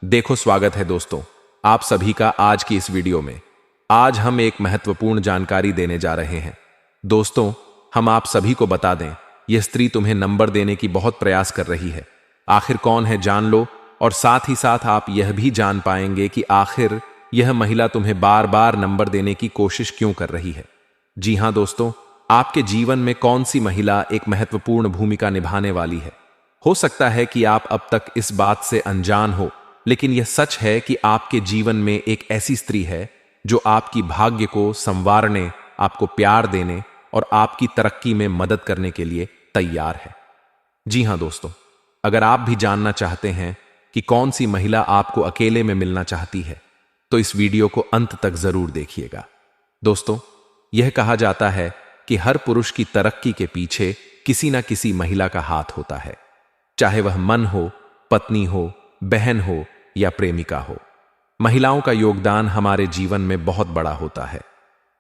देखो, स्वागत है दोस्तों, आप सभी का आज की इस वीडियो में। आज हम एक महत्वपूर्ण जानकारी देने जा रहे हैं। दोस्तों, हम आप सभी को बता दें, यह स्त्री तुम्हें नंबर देने की बहुत प्रयास कर रही है। आखिर कौन है जान लो, और साथ ही साथ आप यह भी जान पाएंगे कि आखिर यह महिला तुम्हें बार बार नंबर देने की कोशिश क्यों कर रही है। जी हां दोस्तों, आपके जीवन में कौन सी महिला एक महत्वपूर्ण भूमिका निभाने वाली है। हो सकता है कि आप अब तक इस बात से अनजान हो, लेकिन यह सच है कि आपके जीवन में एक ऐसी स्त्री है जो आपकी भाग्य को संवारने, आपको प्यार देने और आपकी तरक्की में मदद करने के लिए तैयार है। जी हां दोस्तों, अगर आप भी जानना चाहते हैं कि कौन सी महिला आपको अकेले में मिलना चाहती है, तो इस वीडियो को अंत तक जरूर देखिएगा। दोस्तों, यह कहा जाता है कि हर पुरुष की तरक्की के पीछे किसी न किसी महिला का हाथ होता है, चाहे वह मन हो, पत्नी हो, बहन हो या प्रेमिका हो। महिलाओं का योगदान हमारे जीवन में बहुत बड़ा होता है,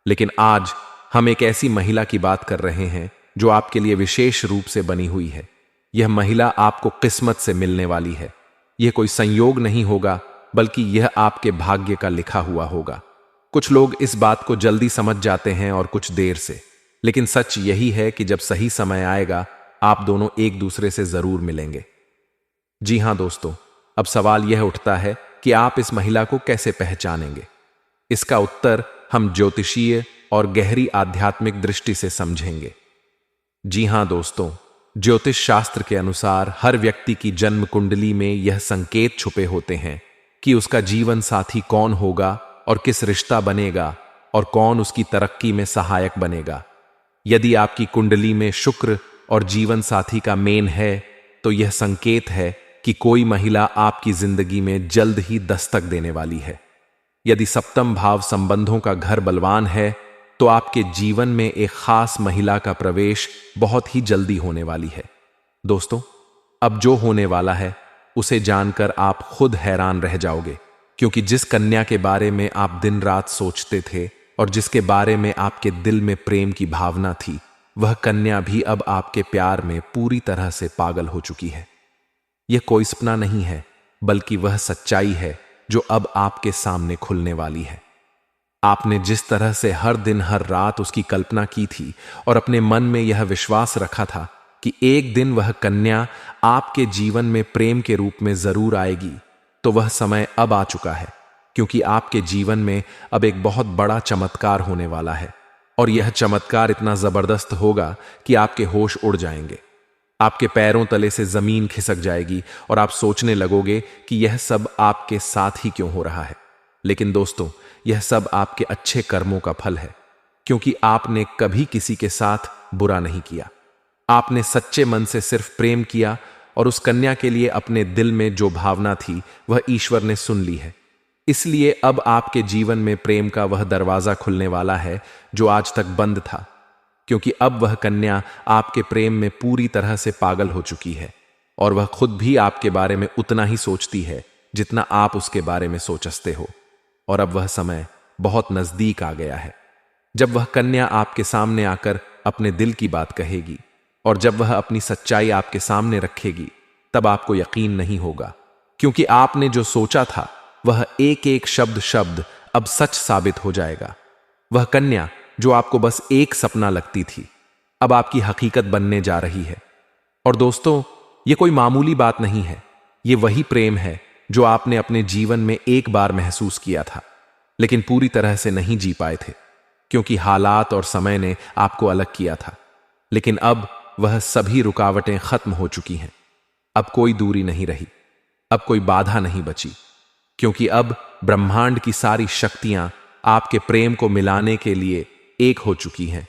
लेकिन आज हम एक ऐसी महिला की बात कर रहे हैं जो आपके लिए विशेष रूप से बनी हुई है। यह महिला आपको किस्मत से मिलने वाली है। यह कोई संयोग नहीं होगा, बल्कि यह आपके भाग्य का लिखा हुआ होगा। कुछ लोग इस बात को जल्दी समझ जाते हैं और कुछ देर से, लेकिन सच यही है कि जब सही समय आएगा, आप दोनों एक दूसरे से जरूर मिलेंगे। जी हां दोस्तों, अब सवाल यह उठता है कि आप इस महिला को कैसे पहचानेंगे। इसका उत्तर हम ज्योतिषीय और गहरी आध्यात्मिक दृष्टि से समझेंगे। जी हां दोस्तों, ज्योतिष शास्त्र के अनुसार हर व्यक्ति की जन्म कुंडली में यह संकेत छुपे होते हैं कि उसका जीवन साथी कौन होगा और किस रिश्ता बनेगा और कौन उसकी तरक्की में सहायक बनेगा। यदि आपकी कुंडली में शुक्र और जीवन साथी का मेन है, तो यह संकेत है कि कोई महिला आपकी जिंदगी में जल्द ही दस्तक देने वाली है। यदि सप्तम भाव संबंधों का घर बलवान है, तो आपके जीवन में एक खास महिला का प्रवेश बहुत ही जल्दी होने वाली है। दोस्तों, अब जो होने वाला है उसे जानकर आप खुद हैरान रह जाओगे, क्योंकि जिस कन्या के बारे में आप दिन रात सोचते थे और जिसके बारे में आपके दिल में प्रेम की भावना थी, वह कन्या भी अब आपके प्यार में पूरी तरह से पागल हो चुकी है। यह कोई सपना नहीं है, बल्कि वह सच्चाई है जो अब आपके सामने खुलने वाली है। आपने जिस तरह से हर दिन हर रात उसकी कल्पना की थी और अपने मन में यह विश्वास रखा था कि एक दिन वह कन्या आपके जीवन में प्रेम के रूप में जरूर आएगी, तो वह समय अब आ चुका है, क्योंकि आपके जीवन में अब एक बहुत बड़ा चमत्कार होने वाला है। और यह चमत्कार इतना जबरदस्त होगा कि आपके होश उड़ जाएंगे। आपके पैरों तले से जमीन खिसक जाएगी और आप सोचने लगोगे कि यह सब आपके साथ ही क्यों हो रहा है। लेकिन दोस्तों, यह सब आपके अच्छे कर्मों का फल है, क्योंकि आपने कभी किसी के साथ बुरा नहीं किया। आपने सच्चे मन से सिर्फ प्रेम किया, और उस कन्या के लिए अपने दिल में जो भावना थी वह ईश्वर ने सुन ली है। इसलिए अब आपके जीवन में प्रेम का वह दरवाजा खुलने वाला है जो आज तक बंद था, क्योंकि अब वह कन्या आपके प्रेम में पूरी तरह से पागल हो चुकी है, और वह खुद भी आपके बारे में उतना ही सोचती है जितना आप उसके बारे में सोचते हो। और अब वह समय बहुत नजदीक आ गया है जब वह कन्या आपके सामने आकर अपने दिल की बात कहेगी, और जब वह अपनी सच्चाई आपके सामने रखेगी, तब आपको यकीन नहीं होगा, क्योंकि आपने जो सोचा था वह एक एक शब्द अब सच साबित हो जाएगा। वह कन्या जो आपको बस एक सपना लगती थी, अब आपकी हकीकत बनने जा रही है। और दोस्तों, यह कोई मामूली बात नहीं है। यह वही प्रेम है जो आपने अपने जीवन में एक बार महसूस किया था, लेकिन पूरी तरह से नहीं जी पाए थे, क्योंकि हालात और समय ने आपको अलग किया था। लेकिन अब वह सभी रुकावटें खत्म हो चुकी हैं। अब कोई दूरी नहीं रही, अब कोई बाधा नहीं बची, क्योंकि अब ब्रह्मांड की सारी शक्तियां आपके प्रेम को मिलाने के लिए एक हो चुकी हैं,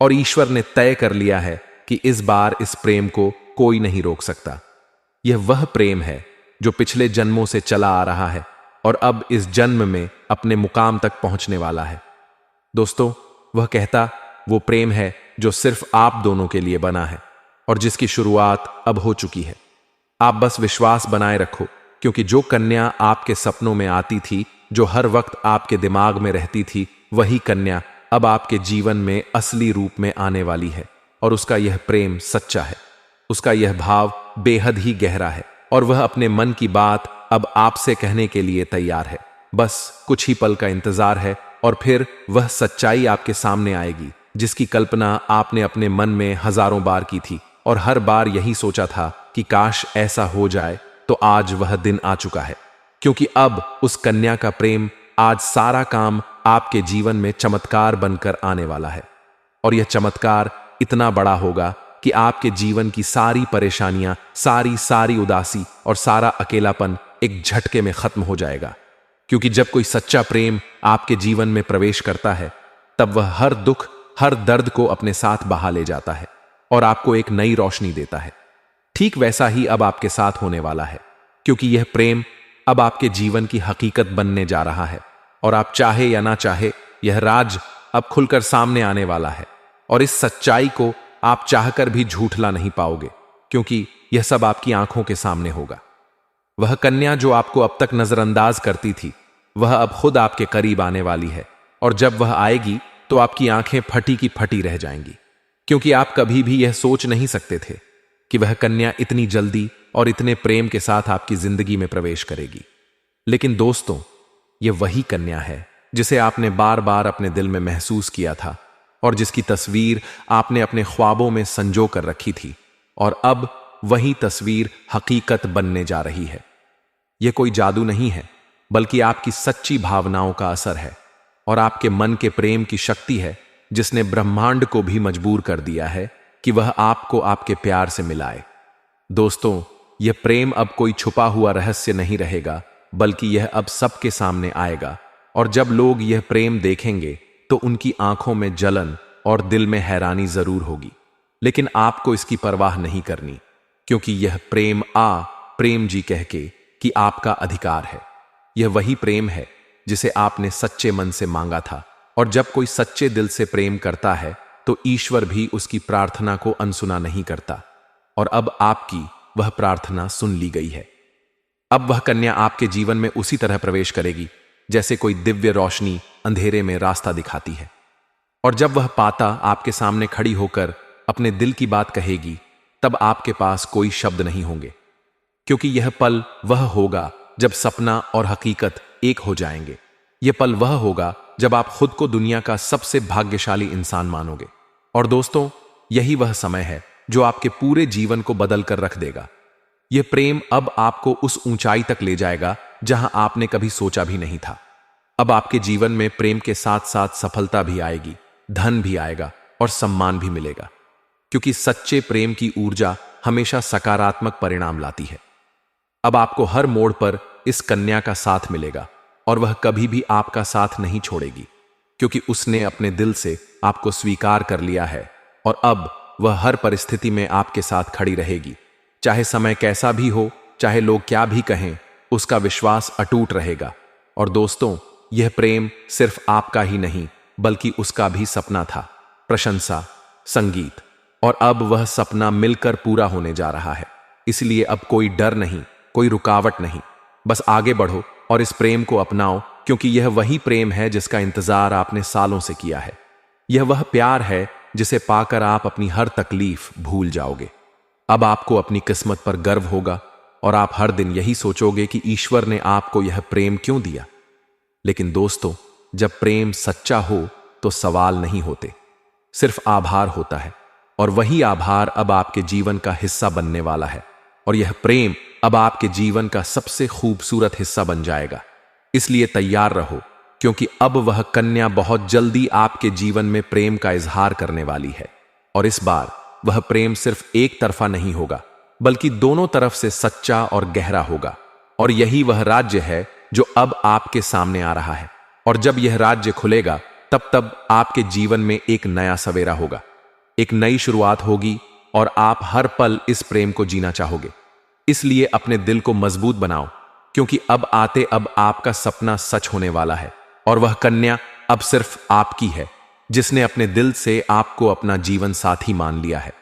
और ईश्वर ने तय कर लिया है कि इस बार इस प्रेम को कोई नहीं रोक सकता। यह वह प्रेम है जो पिछले जन्मों से चला आ रहा है और अब इस जन्म में अपने मुकाम तक पहुंचने वाला है। दोस्तों, वह कहता वो प्रेम है जो सिर्फ आप दोनों के लिए बना है और जिसकी शुरुआत अब हो चुकी है। आप बस विश्वास बनाए रखो, क्योंकि जो कन्या आपके सपनों में आती थी, जो हर वक्त आपके दिमाग में रहती थी, वही कन्या अब आपके जीवन में असली रूप में आने वाली है। और उसका यह प्रेम सच्चा है, उसका यह भाव बेहद ही गहरा है, और वह अपने मन की बात अब आपसे कहने के लिए तैयार है। बस कुछ ही पल का इंतजार है और फिर वह सच्चाई आपके सामने आएगी जिसकी कल्पना आपने अपने मन में हजारों बार की थी और हर बार यही सोचा था कि काश ऐसा हो जाए। तो आज वह दिन आ चुका है, क्योंकि अब उस कन्या का प्रेम, आज सारा काम आपके जीवन में चमत्कार बनकर आने वाला है। और यह चमत्कार इतना बड़ा होगा कि आपके जीवन की सारी परेशानियां, सारी उदासी और सारा अकेलापन एक झटके में खत्म हो जाएगा। क्योंकि जब कोई सच्चा प्रेम आपके जीवन में प्रवेश करता है, तब वह हर दुख, हर दर्द को अपने साथ बहा ले जाता है और आपको एक नई रोशनी देता है। ठीक वैसा ही अब आपके साथ होने वाला है, क्योंकि यह प्रेम अब आपके जीवन की हकीकत बनने जा रहा है और आप चाहे या ना चाहे, यह राज अब खुलकर सामने आने वाला है। और इस सच्चाई को आप चाहकर भी झूठला नहीं पाओगे, क्योंकि यह सब आपकी आंखों के सामने होगा। वह कन्या जो आपको अब तक नजरअंदाज करती थी, वह अब खुद आपके करीब आने वाली है। और जब वह आएगी तो आपकी आंखें फटी की फटी रह जाएंगी, क्योंकि आप कभी भी यह सोच नहीं सकते थे कि वह कन्या इतनी जल्दी और इतने प्रेम के साथ आपकी जिंदगी में प्रवेश करेगी। लेकिन दोस्तों, यह वही कन्या है जिसे आपने बार बार अपने दिल में महसूस किया था और जिसकी तस्वीर आपने अपने ख्वाबों में संजो कर रखी थी। और अब वही तस्वीर हकीकत बनने जा रही है। यह कोई जादू नहीं है, बल्कि आपकी सच्ची भावनाओं का असर है और आपके मन के प्रेम की शक्ति है, जिसने ब्रह्मांड को भी मजबूर कर दिया है कि वह आपको आपके प्यार से मिलाए। दोस्तों, यह प्रेम अब कोई छुपा हुआ रहस्य नहीं रहेगा, बल्कि यह अब सबके सामने आएगा। और जब लोग यह प्रेम देखेंगे तो उनकी आंखों में जलन और दिल में हैरानी जरूर होगी, लेकिन आपको इसकी परवाह नहीं करनी, क्योंकि यह प्रेम प्रेम जी कह के कि आपका अधिकार है। यह वही प्रेम है जिसे आपने सच्चे मन से मांगा था। और जब कोई सच्चे दिल से प्रेम करता है तो ईश्वर भी उसकी प्रार्थना को अनसुना नहीं करता। और अब आपकी वह प्रार्थना सुन ली गई है। अब वह कन्या आपके जीवन में उसी तरह प्रवेश करेगी जैसे कोई दिव्य रोशनी अंधेरे में रास्ता दिखाती है। और जब वह पाता आपके सामने खड़ी होकर अपने दिल की बात कहेगी, तब आपके पास कोई शब्द नहीं होंगे, क्योंकि यह पल वह होगा जब सपना और हकीकत एक हो जाएंगे। यह पल वह होगा जब आप खुद को दुनिया का सबसे भाग्यशाली इंसान मानोगे। और दोस्तों, यही वह समय है जो आपके पूरे जीवन को बदल कर रख देगा। यह प्रेम अब आपको उस ऊंचाई तक ले जाएगा जहां आपने कभी सोचा भी नहीं था। अब आपके जीवन में प्रेम के साथ साथ सफलता भी आएगी, धन भी आएगा और सम्मान भी मिलेगा, क्योंकि सच्चे प्रेम की ऊर्जा हमेशा सकारात्मक परिणाम लाती है। अब आपको हर मोड़ पर इस कन्या का साथ मिलेगा और वह कभी भी आपका साथ नहीं छोड़ेगी, क्योंकि उसने अपने दिल से आपको स्वीकार कर लिया है। और अब वह हर परिस्थिति में आपके साथ खड़ी रहेगी, चाहे समय कैसा भी हो, चाहे लोग क्या भी कहें, उसका विश्वास अटूट रहेगा। और दोस्तों, यह प्रेम सिर्फ आपका ही नहीं, बल्कि उसका भी सपना था, प्रशंसा, संगीत। और अब वह सपना मिलकर पूरा होने जा रहा है। इसलिए अब कोई डर नहीं, कोई रुकावट नहीं, बस आगे बढ़ो और इस प्रेम को अपनाओ, क्योंकि यह वही प्रेम है जिसका इंतजार आपने सालों से किया है। यह वह प्यार है जिसे पाकर आप अपनी हर तकलीफ भूल जाओगे। अब आपको अपनी किस्मत पर गर्व होगा और आप हर दिन यही सोचोगे कि ईश्वर ने आपको यह प्रेम क्यों दिया। लेकिन दोस्तों, जब प्रेम सच्चा हो तो सवाल नहीं होते, सिर्फ आभार होता है। और वही आभार अब आपके जीवन का हिस्सा बनने वाला है। और यह प्रेम अब आपके जीवन का सबसे खूबसूरत हिस्सा बन जाएगा। इसलिए तैयार रहो, क्योंकि अब वह कन्या बहुत जल्दी आपके जीवन में प्रेम का इजहार करने वाली है। और इस बार वह प्रेम सिर्फ एक तरफा नहीं होगा, बल्कि दोनों तरफ से सच्चा और गहरा होगा। और यही वह राज्य है जो अब आपके सामने आ रहा है। और जब यह राज्य खुलेगा, तब आपके जीवन में एक नया सवेरा होगा, एक नई शुरुआत होगी और आप हर पल इस प्रेम को जीना चाहोगे। इसलिए अपने दिल को मजबूत बनाओ, क्योंकि अब आपका सपना सच होने वाला है। और वह कन्या अब सिर्फ आपकी है, जिसने अपने दिल से आपको अपना जीवन साथी मान लिया है।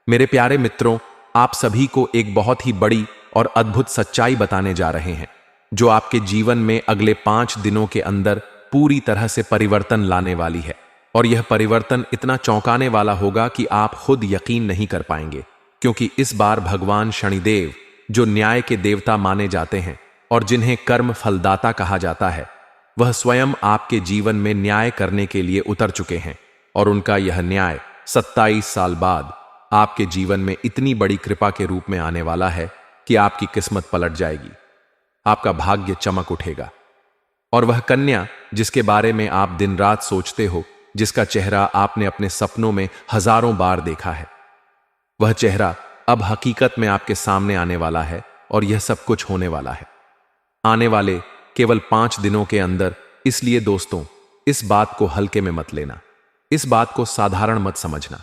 मेरे प्यारे मित्रों, आप सभी को एक बहुत ही बड़ी और अद्भुत सच्चाई बताने जा रहे हैं, जो आपके जीवन में अगले 5 दिनों के अंदर पूरी तरह से परिवर्तन लाने वाली है। और यह परिवर्तन इतना चौंकाने वाला होगा कि आप खुद यकीन नहीं कर पाएंगे, क्योंकि इस बार भगवान शनिदेव, जो न्याय के देवता माने जाते हैं, और जिन्हें कर्म फलदाता कहा जाता है, वह स्वयं आपके जीवन में न्याय करने के लिए उतर चुके हैं और उनका यह न्याय 27 साल बाद आपके जीवन में इतनी बड़ी कृपा के रूप में आने वाला है कि आपकी किस्मत पलट जाएगी, आपका भाग्य चमक उठेगा। और वह कन्या जिसके बारे में आप दिन रात सोचते हो, जिसका चेहरा आपने अपने सपनों में हजारों बार देखा है, वह चेहरा अब हकीकत में आपके सामने आने वाला है और यह सब कुछ होने वाला है आने वाले केवल 5 दिनों के अंदर। इसलिए दोस्तों, इस बात को हल्के में मत लेना, इस बात को साधारण मत समझना,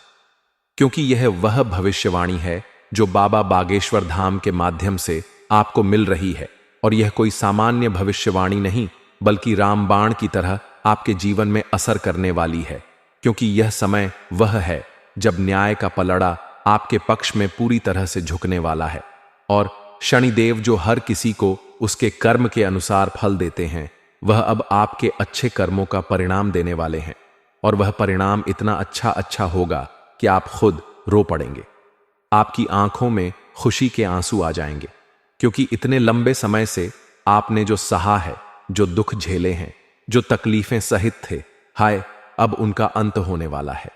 क्योंकि यह वह भविष्यवाणी है जो बाबा बागेश्वर धाम के माध्यम से आपको मिल रही है। और यह कोई सामान्य भविष्यवाणी नहीं, बल्कि रामबाण की तरह आपके जीवन में असर करने वाली है, क्योंकि यह समय वह है जब न्याय का पलड़ा आपके पक्ष में पूरी तरह से झुकने वाला है। और शनिदेव जो हर किसी को उसके कर्म के अनुसार फल देते हैं, वह अब आपके अच्छे कर्मों का परिणाम देने वाले हैं। और वह परिणाम इतना अच्छा होगा कि आप खुद रो पड़ेंगे, आपकी आंखों में खुशी के आंसू आ जाएंगे, क्योंकि इतने लंबे समय से आपने जो सहा है, जो दुख झेले हैं, जो तकलीफें सहित थे, हाय अब उनका अंत होने वाला है।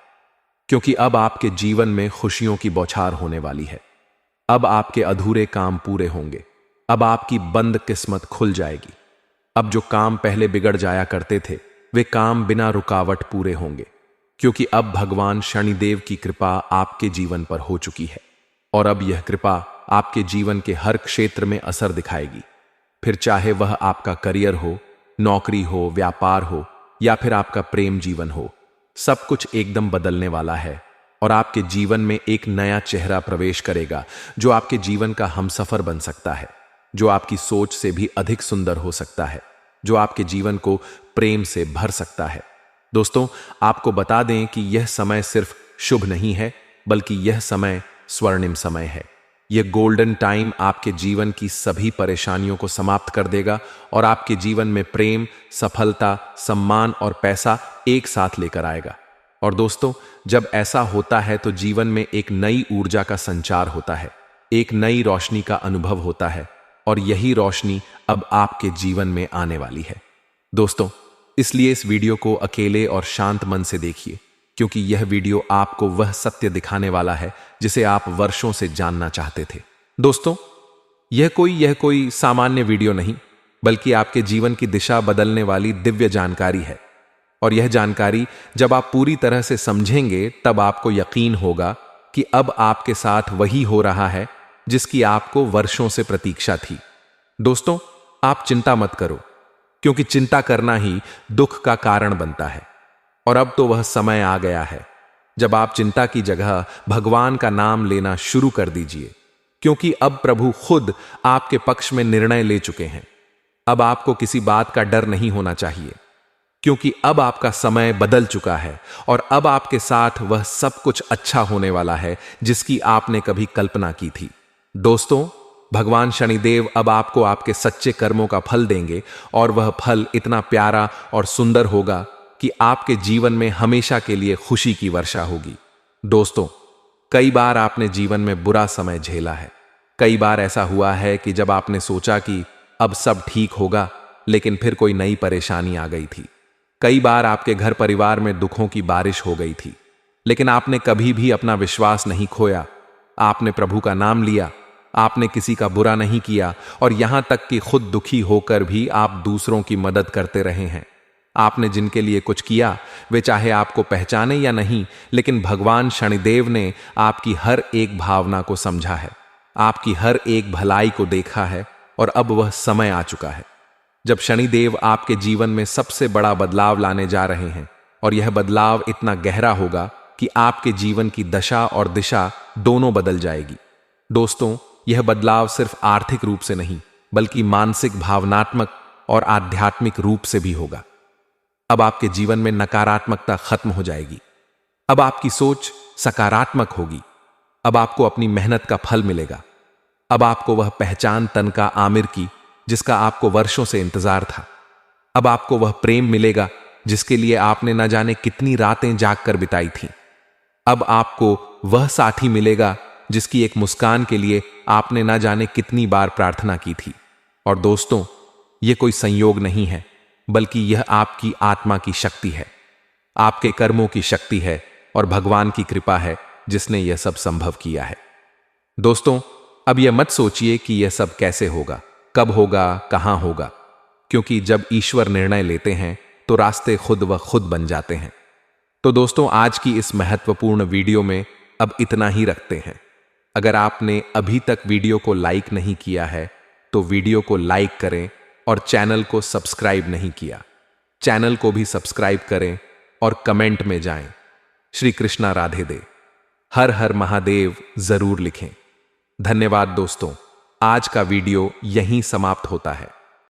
क्योंकि अब आपके जीवन में खुशियों की बौछार होने वाली है। अब आपके अधूरे काम पूरे होंगे, अब आपकी बंद किस्मत खुल जाएगी। अब जो काम पहले बिगड़ जाया करते थे, वे काम बिना रुकावट पूरे होंगे, क्योंकि अब भगवान शनिदेव की कृपा आपके जीवन पर हो चुकी है। और अब यह कृपा आपके जीवन के हर क्षेत्र में असर दिखाएगी, फिर चाहे वह आपका करियर हो, नौकरी हो, व्यापार हो, या फिर आपका प्रेम जीवन हो। सब कुछ एकदम बदलने वाला है और आपके जीवन में एक नया चेहरा प्रवेश करेगा, जो आपके जीवन का हमसफर बन सकता है, जो आपकी सोच से भी अधिक सुंदर हो सकता है, जो आपके जीवन को प्रेम से भर सकता है। दोस्तों, आपको बता दें कि यह समय सिर्फ शुभ नहीं है, बल्कि यह समय स्वर्णिम समय है। यह गोल्डन टाइम आपके जीवन की सभी परेशानियों को समाप्त कर देगा और आपके जीवन में प्रेम, सफलता, सम्मान और पैसा एक साथ लेकर आएगा। और दोस्तों, जब ऐसा होता है तो जीवन में एक नई ऊर्जा का संचार होता है, एक नई रोशनी का अनुभव होता है, और यही रोशनी अब आपके जीवन में आने वाली है। दोस्तों, इसलिए इस वीडियो को अकेले और शांत मन से देखिए, क्योंकि यह वीडियो आपको वह सत्य दिखाने वाला है जिसे आप वर्षों से जानना चाहते थे। दोस्तों, यह कोई सामान्य वीडियो नहीं, बल्कि आपके जीवन की दिशा बदलने वाली दिव्य जानकारी है। और यह जानकारी जब आप पूरी तरह से समझेंगे, तब आपको यकीन होगा कि अब आपके साथ वही हो रहा है जिसकी आपको वर्षों से प्रतीक्षा थी। दोस्तों, आप चिंता मत करो, क्योंकि चिंता करना ही दुख का कारण बनता है। और अब तो वह समय आ गया है जब आप चिंता की जगह भगवान का नाम लेना शुरू कर दीजिए, क्योंकि अब प्रभु खुद आपके पक्ष में निर्णय ले चुके हैं। अब आपको किसी बात का डर नहीं होना चाहिए, क्योंकि अब आपका समय बदल चुका है और अब आपके साथ वह सब कुछ अच्छा होने वाला है जिसकी आपने कभी कल्पना की थी। दोस्तों, भगवान शनिदेव अब आपको आपके सच्चे कर्मों का फल देंगे, और वह फल इतना प्यारा और सुंदर होगा कि आपके जीवन में हमेशा के लिए खुशी की वर्षा होगी। दोस्तों, कई बार आपने जीवन में बुरा समय झेला है। कई बार ऐसा हुआ है कि जब आपने सोचा कि अब सब ठीक होगा, लेकिन फिर कोई नई परेशानी आ गई थी। कई बार आपके घर परिवार में दुखों की बारिश हो गई थी, लेकिन आपने कभी भी अपना विश्वास नहीं खोया। आपने प्रभु का नाम लिया, आपने किसी का बुरा नहीं किया, और यहां तक कि खुद दुखी होकर भी आप दूसरों की मदद करते रहे हैं। आपने जिनके लिए कुछ किया, वे चाहे आपको पहचाने या नहीं, लेकिन भगवान शनिदेव ने आपकी हर एक भावना को समझा है, आपकी हर एक भलाई को देखा है। और अब वह समय आ चुका है जब शनिदेव आपके जीवन में सबसे बड़ा बदलाव लाने जा रहे हैं, और यह बदलाव इतना गहरा होगा कि आपके जीवन की दशा और दिशा दोनों बदल जाएगी। दोस्तों, यह बदलाव सिर्फ आर्थिक रूप से नहीं, बल्कि मानसिक, भावनात्मक और आध्यात्मिक रूप से भी होगा। अब आपके जीवन में नकारात्मकता खत्म हो जाएगी। अब आपकी सोच सकारात्मक होगी। अब आपको अपनी मेहनत का फल मिलेगा। अब आपको वह पहचान तनका आमिर की जिसका आपको वर्षों से इंतजार था। अब आपको वह प्रेम मिलेगा जिसके लिए आपने न जाने कितनी रातें जागकर बिताई थीं। अब आपको वह साथी मिलेगा जिसकी एक मुस्कान के लिए आपने न जाने कितनी बार प्रार्थना की थी। और दोस्तों, यह कोई संयोग नहीं है, बल्कि यह आपकी आत्मा की शक्ति है, आपके कर्मों की शक्ति है और भगवान की कृपा है जिसने यह सब संभव किया है। दोस्तों, अब यह मत सोचिए कि यह सब कैसे होगा, कब होगा, कहां होगा, क्योंकि जब ईश्वर निर्णय लेते हैं तो रास्ते खुद व खुद बन जाते हैं। तो दोस्तों, आज की इस महत्वपूर्ण वीडियो में अब इतना ही रखते हैं। अगर आपने अभी तक वीडियो को लाइक नहीं किया है तो वीडियो को लाइक करें और चैनल को सब्सक्राइब नहीं किया, चैनल को भी सब्सक्राइब करें और कमेंट में जाएं, श्री कृष्णा राधे दे, हर हर महादेव जरूर लिखें। धन्यवाद दोस्तों, आज का वीडियो यहीं समाप्त होता है।